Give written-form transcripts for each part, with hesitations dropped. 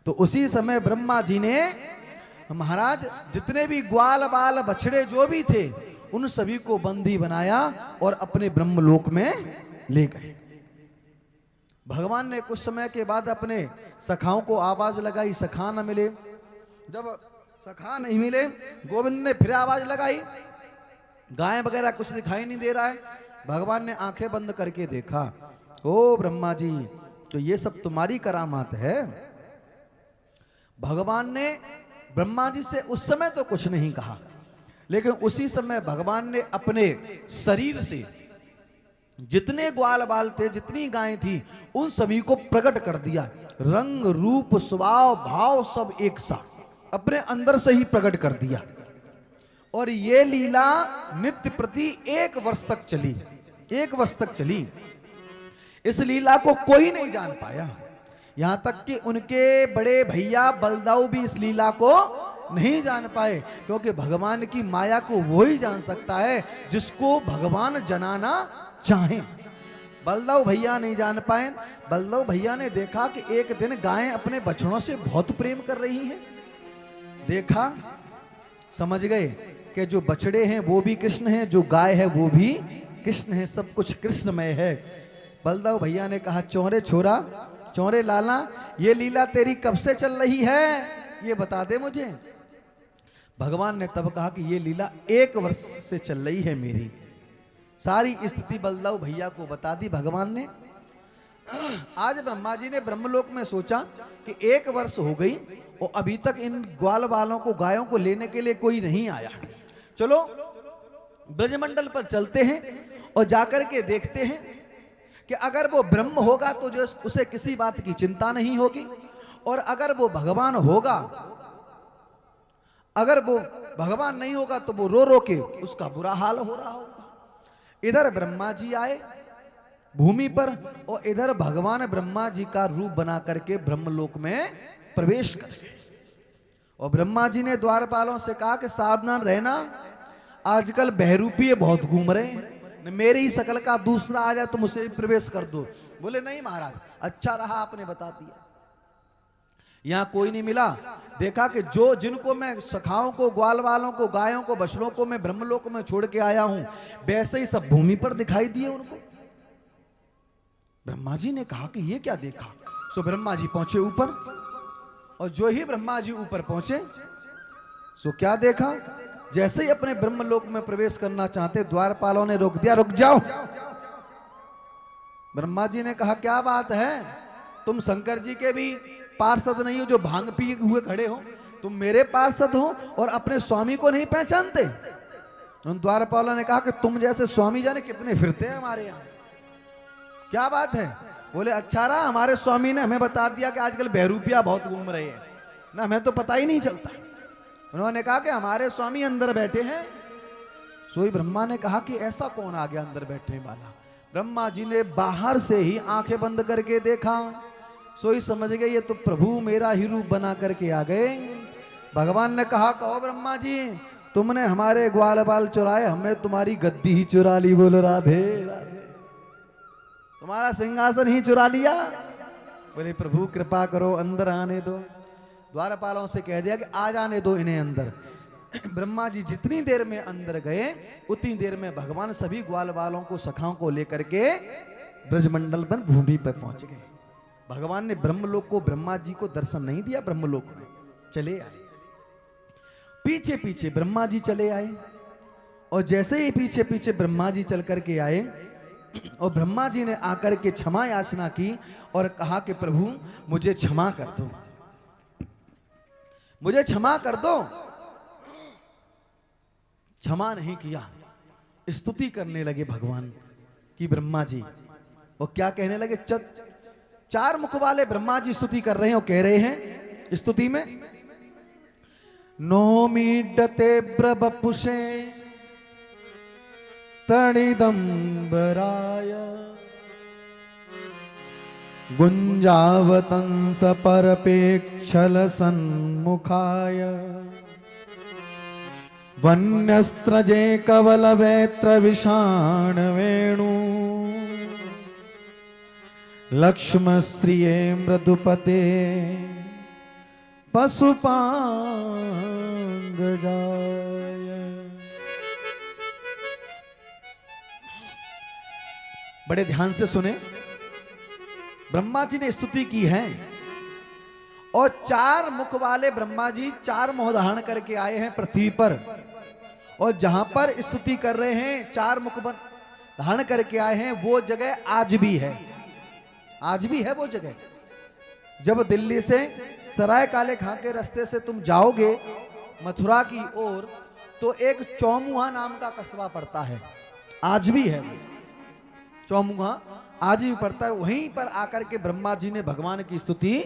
तो उसी समय ब्रह्मा जी ने महाराज जितने भी ग्वाल बाल बछड़े जो भी थे उन सभी को बंदी बनाया और अपने ब्रह्मलोक में ले गए। भगवान ने कुछ समय के बाद अपने सखाओं को आवाज लगाई, सखा न मिले। जब सखा नहीं मिले, गोविंद ने फिर आवाज लगाई, गाय वगैरह कुछ दिखाई नहीं दे रहा है। भगवान ने आंखें बंद करके देखा, ओ ब्रह्मा जी, तो ये सब तुम्हारी करामात है। भगवान ने ब्रह्मा जी से उस समय तो कुछ नहीं कहा, लेकिन उसी समय भगवान ने अपने शरीर से जितने ग्वाल बाल थे, जितनी गायें थी, उन सभी को प्रकट कर दिया। रंग रूप स्वभाव भाव सब एक सा अपने अंदर से ही प्रकट कर दिया। और ये लीला नित्य प्रति 1 वर्ष तक चली। 1 वर्ष तक चली। इस लीला को कोई नहीं जान पाया, यहां तक कि उनके बड़े भैया बलदाऊ भी इस लीला को नहीं जान पाए, क्योंकि भगवान की माया को वो ही जान सकता है जिसको भगवान जनाना चाहे। बलदाऊ भैया नहीं जान पाए। बलदाऊ भैया ने देखा कि एक दिन गायें अपने बछड़ों से बहुत प्रेम कर रही हैं। देखा, समझ गए कि जो बछड़े हैं वो भी कृष्ण हैं, जो गाय है वो भी कृष्ण है, सब कुछ कृष्णमय है। बलदाऊ भैया ने कहा, चौरे छोरा, चौरे लाला, ये लीला तेरी कब से चल रही है, ये बता दे मुझे। भगवान ने तब कहा कि ये लीला 1 वर्ष से चल रही है मेरी। सारी स्थिति बलदाऊ भैया को बता दी भगवान ने। आज ब्रह्मा जी ने ब्रह्मलोक में सोचा कि 1 वर्ष हो गई और अभी तक इन ग्वाल वालों को, गायों को लेने के लिए कोई नहीं आया। चलो ब्रजमंडल पर चलते हैं और जाकर के देखते हैं कि अगर वो ब्रह्म होगा तो जो उसे किसी बात की चिंता नहीं होगी, और अगर वो भगवान होगा, अगर वो भगवान नहीं होगा तो वो रो रो के उसका बुरा हाल हो रहा होगा। इधर ब्रह्मा जी आए भूमि पर और इधर भगवान ब्रह्मा जी का रूप बना करके ब्रह्मलोक में प्रवेश कर गए। और ब्रह्मा जी ने द्वारपालों से कहा कि सावधान रहना, आजकल बहरूपीय बहुत घूम रहे हैं, मेरी शकल का दूसरा आ जाए तुम उसे प्रवेश कर दो। बोले नहीं महाराज, अच्छा रहा आपने बता दिया। यहां कोई नहीं मिला। देखा कि जो जिनको मैं सखाओं को, ग्वाल वालों को, गायों को, बछड़ों को मैं ब्रह्मलोक में छोड़ के आया हूं, वैसे ही सब भूमि पर दिखाई दिए उनको। ब्रह्मा जी ने कहा कि ये क्या देखा। सो ब्रह्मा जी पहुंचे ऊपर, और जो ही ब्रह्मा जी ऊपर पहुंचे सो क्या देखा, जैसे ही अपने ब्रह्मलोक में प्रवेश करना चाहते, द्वारपालों ने रोक दिया, रुक जाओ। ब्रह्मा जी ने कहा क्या बात है, तुम शंकर जी के भी पार्षद नहीं हो जो भांग पी हुए खड़े हो, तुम मेरे पार्षद हो और अपने स्वामी को नहीं पहचानते। उन द्वारपालों ने कहा कि तुम जैसे स्वामी जाने कितने फिरते हैं हमारे यहाँ, क्या बात है। बोले अच्छा रहा हमारे स्वामी ने हमें बता दिया कि आजकल बहरूपिया बहुत घूम रहे हैं ना, हमें तो पता ही नहीं चलता। उन्होंने कहा कि हमारे स्वामी अंदर बैठे हैं। सोई ब्रह्मा ने कहा कि ऐसा कौन आ गया अंदर बैठने वाला। ब्रह्मा जी ने बाहर से ही आंखें बंद करके देखा, सोई समझ गए ये तो प्रभु मेरा ही रूप बना करके आ गए। भगवान ने कहा कहो ब्रह्मा जी, तुमने हमारे ग्वाल बाल चुराए, हमने तुम्हारी गद्दी ही चुरा ली। बोलो राधे राधे, तुम्हारा सिंहासन ही चुरा लिया। बोले प्रभु कृपा करो अंदर आने दो। द्वारपालों से कह दिया कि आ जाने दो इन्हें अंदर। ब्रह्मा जी जितनी देर में अंदर गए उतनी देर में भगवान सभी ग्वाल वालों को, सखाओं को लेकर के ब्रजमंडल पर भूमि पर पहुंच गए। भगवान ने ब्रह्मलोक को, ब्रह्मा जी को दर्शन नहीं दिया, ब्रह्मलोक में चले आए। पीछे पीछे ब्रह्मा जी चले आए, और जैसे ही पीछे पीछे ब्रह्मा जी चल करके आए और ब्रह्मा जी ने आकर के क्षमा याचना की और कहा कि प्रभु मुझे क्षमा कर दो, मुझे क्षमा कर दो। क्षमा नहीं किया, स्तुति करने लगे भगवान की ब्रह्मा जी। और क्या कहने लगे, 4 मुख वाले ब्रह्मा जी स्तुति कर रहे हैं और कह रहे हैं स्तुति में, नौमीडते ब्रबपुषे तणिदंबराय गुंजावतंस परपेक्षल सन्मुखाय वन्यस्त्रजे कवल वैत्र विषाण वेणु लक्ष्म श्रिये मृदुपते पशुपांग जाय। बड़े ध्यान से सुने, ब्रह्मा जी ने स्तुति की है और 4 मुख वाले ब्रह्मा जी 4 मुख धारण करके आए हैं पृथ्वी पर, और जहां पर स्तुति कर रहे हैं 4 मुख धारण करके आए हैं, वो जगह आज भी है, आज भी है वो जगह। जब दिल्ली से सराय काले खां के रास्ते से तुम जाओगे मथुरा की ओर, तो एक चौमुहा नाम का कस्बा पड़ता है, आज भी है वो चौमुहा, आज भी पड़ता है। वहीं पर आकर के ब्रह्मा जी ने भगवान की स्तुति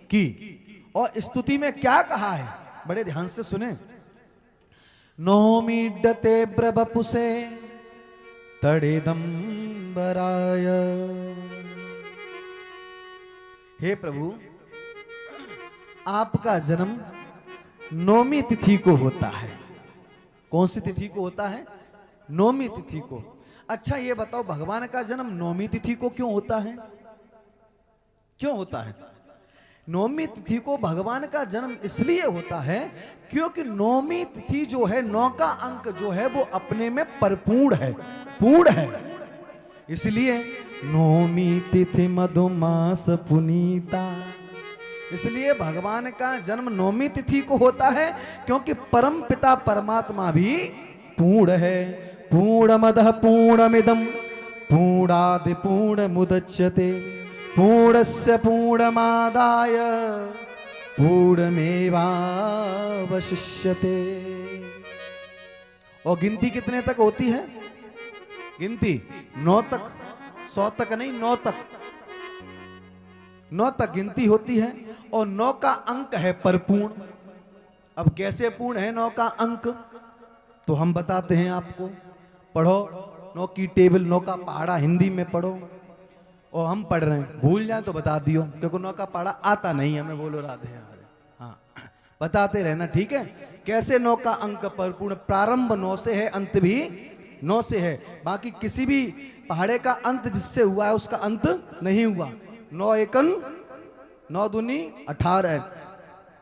की, और स्तुति में क्या कहा है बड़े ध्यान से सुने। नौमीड्डते ब्रबपुसे तड़िदंबराय। हे प्रभु, आपका जन्म नौमी तिथि को होता है। कौन सी तिथि को होता है? नौमी तिथि को। अच्छा ये बताओ, भगवान का जन्म नौमी तिथि को क्यों होता है? क्यों होता है? नौमी तिथि को भगवान का जन्म इसलिए होता है क्योंकि नौमी तिथि जो है, 9 का अंक जो है वो अपने में परिपूर्ण है, पूर्ण है। इसलिए नौमी तिथि मधुमास पुनीता, इसलिए भगवान का जन्म नौमी तिथि को होता है, क्योंकि परम पिता परमात्मा भी पूर्ण है। पूर्णमदः पूर्णमिदं पूर्णादि पूर्णमुदच्यते पूर्णस्य पूर्णमादाय पूर्णमेवावशिष्यते। और गिनती कितने तक होती है? गिनती 9 तक, 100 तक नहीं, 9 तक, 9 तक गिनती होती है। और 9 का अंक है परिपूर्ण। अब कैसे पूर्ण है 9 का अंक, तो हम बताते हैं आपको। पढ़ो 9 की टेबल, 9 का पहाड़ा हिंदी में पढ़ो, और हम पढ़ रहे हैं, भूल जाए तो बता दियो, क्योंकि 9 का पहाड़ा आता नहीं है। मैं बोलो राधे राधे, हाँ बताते रहना, ठीक है। कैसे 9 का अंक परिपूर्ण? प्रारंभ 9 से है, अंत भी 9 से है। बाकी किसी भी पहाड़े का अंत जिससे हुआ है उसका अंत नहीं हुआ। 9 एकन 9 दूनी 18,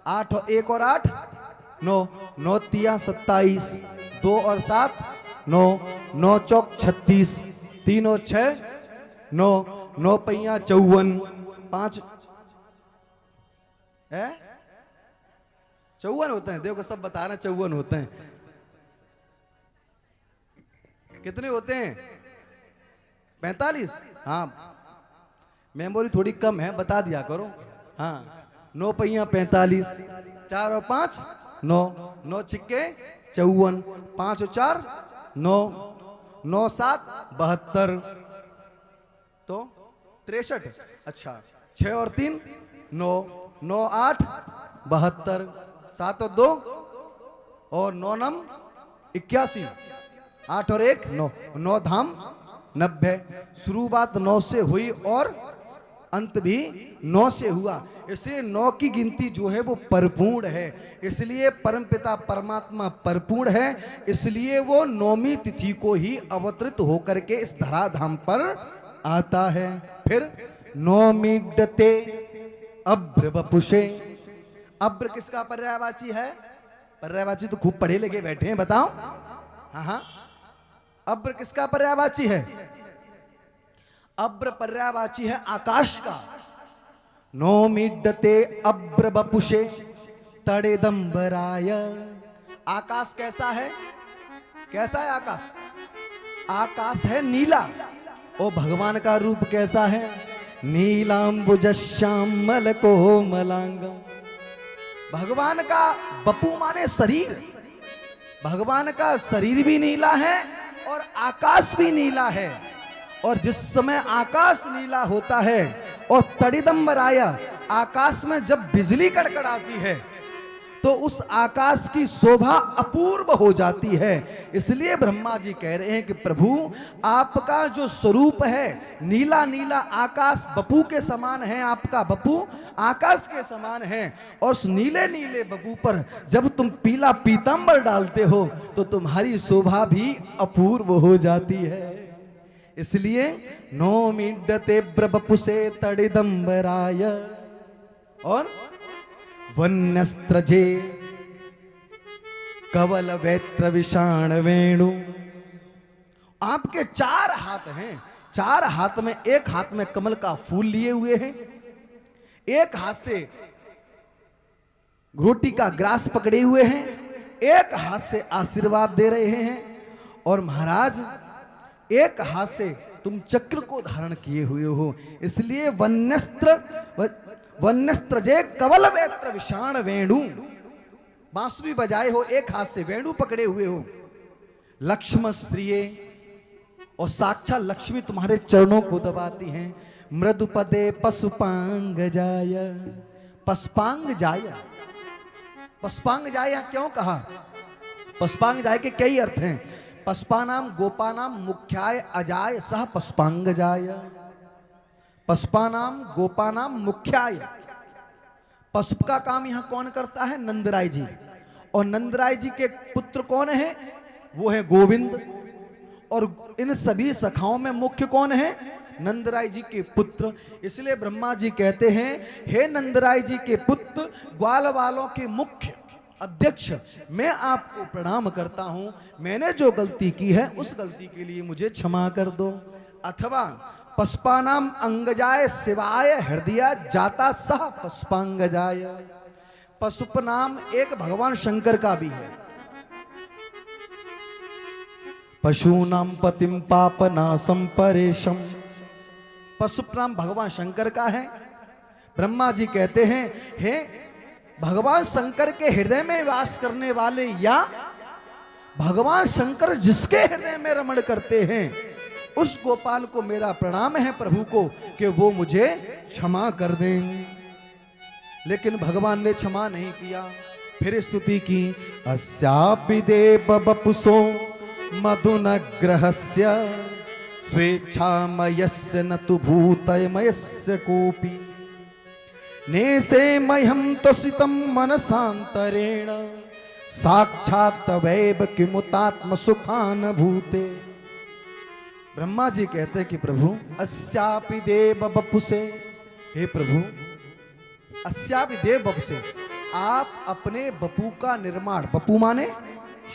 8 और 1 और 8 9, 9 तिया 27, 2 और 7 9, 9 चौक 36, 3 और 6 9, 9 पहिया 54, 5 है 54 होते हैं। देखो सब बता रहे 54 होते हैं। कितने होते हैं? 45। हाँ मेमोरी थोड़ी कम है, बता दिया करो। हाँ 9 पहिया 45, 4 और 5 9, 9 छिक्के 54, 5 और 4 9, 9 7 72, तो 63। अच्छा 6 और 3 9, 9 8 72, 7 और 2 और 9 नम 81, 8 और 1 9, 9 धाम 90। शुरुआत 9 से हुई और अंत भी 9 से हुआ, इसलिए 9 की गिनती जो है वो परिपूर्ण है। इसलिए परमपिता परमात्मा परिपूर्ण है, इसलिए वो नौमी तिथि को ही अवतरित होकर के इस धराधाम पर आता है। फिर नौमीड्डते अभ्र वपुषे। अभ्र किसका पर्यायवाची है? पर्यायवाची तो खूब पढ़े लिखे बैठे हैं, बताओ। हाँ अभ्र किसका पर्यायवाची है? अभ्र पर्यायवाची है आकाश का। नौमीड्डते अभ्र वपुषे तड़ेदंबराय। आकाश कैसा है? कैसा है आकाश? आकाश है नीला। और भगवान का रूप कैसा है? नीलांबुजश्यामल कोमलांगम। भगवान का बपू माने शरीर, भगवान का शरीर भी नीला है और आकाश भी नीला है। और जिस समय आकाश नीला होता है और तड़िदंबराय, आकाश में जब बिजली कड़कड़ाती है तो उस आकाश की शोभा अपूर्व हो जाती है। इसलिए ब्रह्मा जी कह रहे हैं कि प्रभु आपका जो स्वरूप है नीला नीला आकाश बपू के समान है, आपका बपू आकाश के समान है। और उस नीले नीले बपू पर जब तुम पीला पीतांबर डालते हो तो तुम्हारी शोभा भी अपूर्व हो जाती है। इसलिए नौमीड्डते ब्रबपुषे तड़िदंबराय। और वन्यस्त्रजे कवल वैत्र विषाण वेणु। आपके 4 हाथ हैं, 4 हाथ में, एक हाथ में कमल का फूल लिए हुए हैं, एक हाथ से रोटी का ग्रास पकड़े हुए हैं, एक हाथ से आशीर्वाद दे रहे हैं, और महाराज एक हाथ से तुम चक्र को धारण किए हुए हो। इसलिए वन्यस्त्र जे कवल वेत्र विषाण वेणु, बांसुरी बजाए हो, एक हाथ से वेणु पकड़े हुए हो। लक्ष्म श्रिये, और साक्षात लक्ष्मी तुम्हारे चरणों को दबाती हैं। मृदुपदे पशुपांग जाय, पशुपांग जाय, पशुपांग जाय क्यों कहा? पशुपांग जाय के कई अर्थ हैं। पशुपानाम गोपानाम मुख्याय अजाय सह पशुपांग जाय। पशुपानाम गोपानाम मुख्याय, पशु का काम यहां कौन करता है? नंदराय जी। और नंदराय जी के पुत्र कौन है? वो है गोविंद। और इन सभी सखाओं में मुख्य कौन है? नंदराय जी के पुत्र। इसलिए ब्रह्मा जी कहते हैं, हे नंदराय जी के पुत्र, ग्वाल वालों के मुख्य अध्यक्ष, मैं आपको प्रणाम करता हूं। मैंने जो गलती की है उस गलती के लिए मुझे क्षमा कर दो। अथवा पशुपानाम अंगजाय शिवाय हृदय जाता सह पशुपांगजाय, पशुप नाम एक भगवान शंकर का भी है। पशूनाम पतिम पापनासम परेशम, पशुप नाम भगवान शंकर का है। ब्रह्मा जी कहते हैं, हे भगवान शंकर के हृदय में वास करने वाले, या भगवान शंकर जिसके हृदय में रमण करते हैं, उस गोपाल को मेरा प्रणाम है प्रभु को, कि वो मुझे क्षमा कर दें। लेकिन भगवान ने क्षमा नहीं किया। फिर स्तुति की, अस्यापि देव बपुसो मधुनग्रहस्य स्वेच्छामयस्य न तु भूतमयस्य कोपि नेसे मह्यं त्वसितं मनसान्तरेण साक्षात् तवैव किमुतात्म सुखानुभूते। ब्रह्मा जी कहते हैं कि प्रभु, अस्यापि देव बपुसे, हे प्रभु, अस्यापि देव बपुसे, आप अपने बपू का निर्माण, बपू माने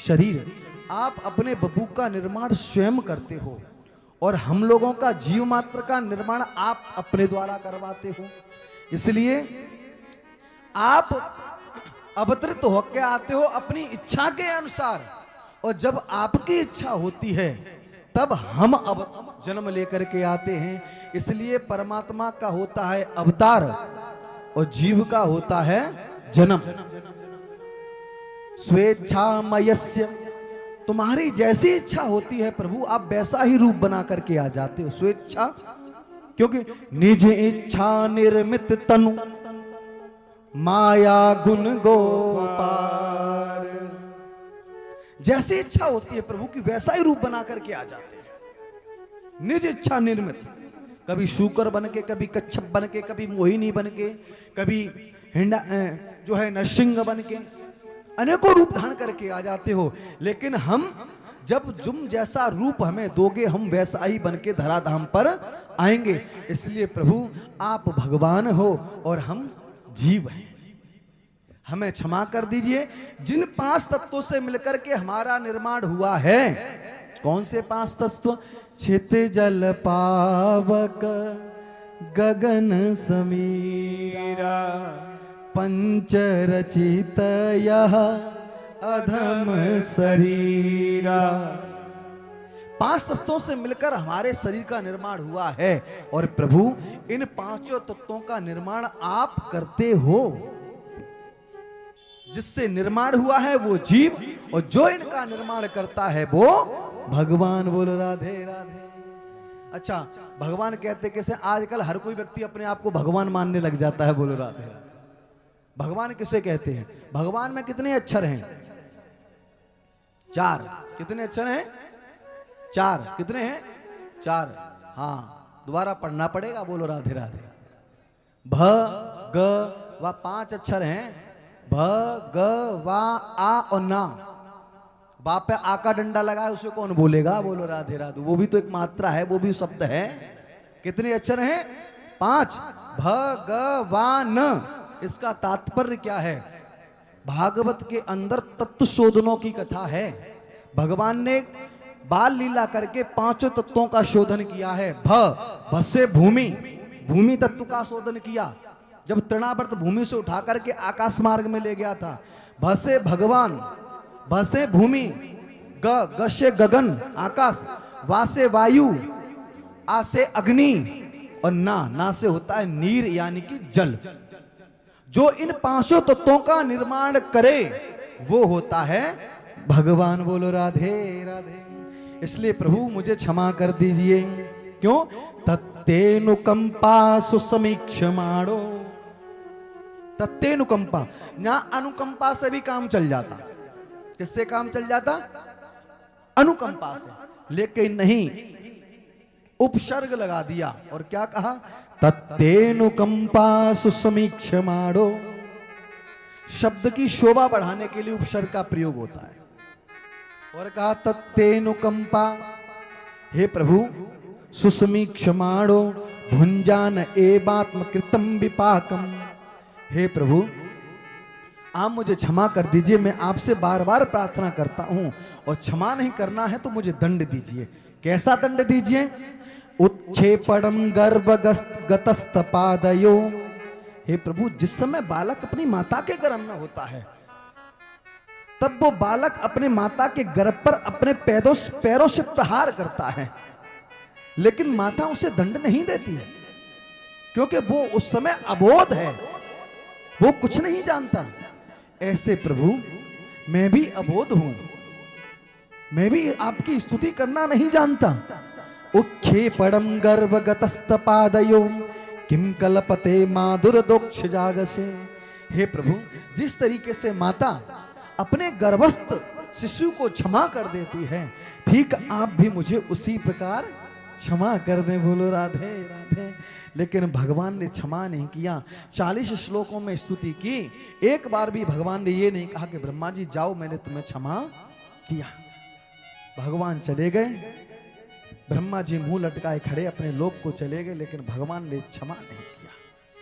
शरीर, आप अपने बपू का निर्माण स्वयं करते हो, और हम लोगों का जीव मात्र का निर्माण आप अपने द्वारा करवाते हो। इसलिए आप अवतरित होकर आते हो अपनी इच्छा के अनुसार, और जब आपकी इच्छा होती है तब हम अब जन्म लेकर के आते हैं। इसलिए परमात्मा का होता है अवतार, और जीव का होता है जन्म। स्वेच्छामयस्य, तुम्हारी जैसी इच्छा होती है प्रभु, आप वैसा ही रूप बना करके आ जाते हो। स्वेच्छा, क्योंकि निज इच्छा निर्मित तनु माया गुण गोपाल, जैसी इच्छा होती है प्रभु की वैसा ही रूप बना करके आ जाते हैं। निज इच्छा निर्मित, कभी शूकर बन के, कभी कच्छप बन के, कभी मोहिनी बन के, कभी हिंडा जो है नरसिंह बन के, अनेकों रूप धारण करके आ जाते हो। लेकिन हम जब तुम जैसा रूप हमें दोगे, हम वैसा ही बन के धराधाम पर आएंगे। इसलिए प्रभु आप भगवान हो और हम जीव हैं, हमें क्षमा कर दीजिए। जिन 5 तत्वों से मिलकर के हमारा निर्माण हुआ है, कौन से 5 तत्व? छित जल पावक गगन समीरा पंच रचित यह अधम शरीरा। 5 तत्वों से मिलकर हमारे शरीर का निर्माण हुआ है, और प्रभु इन 5 तत्वों का निर्माण आप करते हो। जिससे निर्माण हुआ है वो जीव, और जो इनका निर्माण करता है वो भगवान। बोलो राधे राधे। अच्छा, भगवान कहते कैसे? आजकल हर कोई व्यक्ति अपने आप को भगवान मानने लग जाता है। बोलो राधे राधे। भगवान किसे कहते हैं? भगवान में कितने अक्षर हैं? 4। कितने अक्षर हैं? 4। कितने हैं? 4। हाँ, दोबारा पढ़ना पड़ेगा। बोलो राधे राधे। भ ग व 5 अक्षर हैं। भ ग व आ और ना। बाप पे आ का डंडा लगा है, उसे कौन बोलेगा? बोलो राधे राधे। वो भी तो एक मात्रा है, वो भी शब्द है। कितने अक्षर हैं? 5। भ ग व न, इसका तात्पर्य क्या है? भागवत के अंदर तत्व शोधनों की कथा है। भगवान ने बाल लीला करके 5 तत्वों का शोधन किया है। भसे भूमि, भूमि तत्व का शोधन किया जब तृणावर्त भूमि से उठा करके आकाश मार्ग में ले गया था। भसे भगवान, भसे भूमि, ग से गगन आकाश, वा से वायु, आ से अग्नि और ना से होता है नीर यानी कि जल। जो इन 5 तत्वों का निर्माण करे वो होता है भगवान। बोलो राधे राधे। इसलिए प्रभु मुझे क्षमा कर दीजिए। क्यों? तत्तेनुकंपा सुसमीक्षमाणो। तत्तेनुकंपा, यहां अनुकंपा से भी काम चल जाता। किससे काम चल जाता? अनुकंपा से। लेकिन नहीं, उपसर्ग लगा दिया और क्या कहा? तत्तेनुकंपा सुसमीक्षमाणो। शब्द की शोभा बढ़ाने के लिए उपसर्ग का प्रयोग होता है। और कहा तत्तेनुकंपा, हे प्रभु सुसमीक्षमाणो भुंजान एवात्म कृतम विपाकम। हे प्रभु आप मुझे क्षमा कर दीजिए। मैं आपसे बार बार प्रार्थना करता हूं और क्षमा नहीं करना है तो मुझे दंड दीजिए। कैसा दंड दीजिए? उत्क्षेपणम गर्भगतस्तपादयो। हे प्रभु जिस समय बालक अपनी माता के गर्भ में होता है तब वो बालक अपने माता के गर्भ पर अपने पैरों से प्रहार करता है, लेकिन माता उसे दंड नहीं देती है क्योंकि वो उस समय अबोध है, वो कुछ नहीं जानता। ऐसे प्रभु मैं भी अबोध हूं, मैं भी आपकी स्तुति करना नहीं जानता। उत्क्षेपणम गर्भगतस्तपादयो किम कलपते माधुर दोक्ष जागसे। हे प्रभु जिस तरीके से माता अपने गर्भस्थ शिशु को क्षमा कर देती है, ठीक आप भी मुझे उसी प्रकार क्षमा कर दें। बोलो राधे राधे। लेकिन भगवान ने क्षमा नहीं किया। 40 श्लोकों में स्तुति की, एक बार भी भगवान ने ये नहीं कहा कि ब्रह्मा जी जाओ मैंने तुम्हें क्षमा किया। भगवान चले गए, ब्रह्मा जी मुंह लटकाए खड़े अपने लोक को चले गए, लेकिन भगवान ने क्षमा नहीं किया।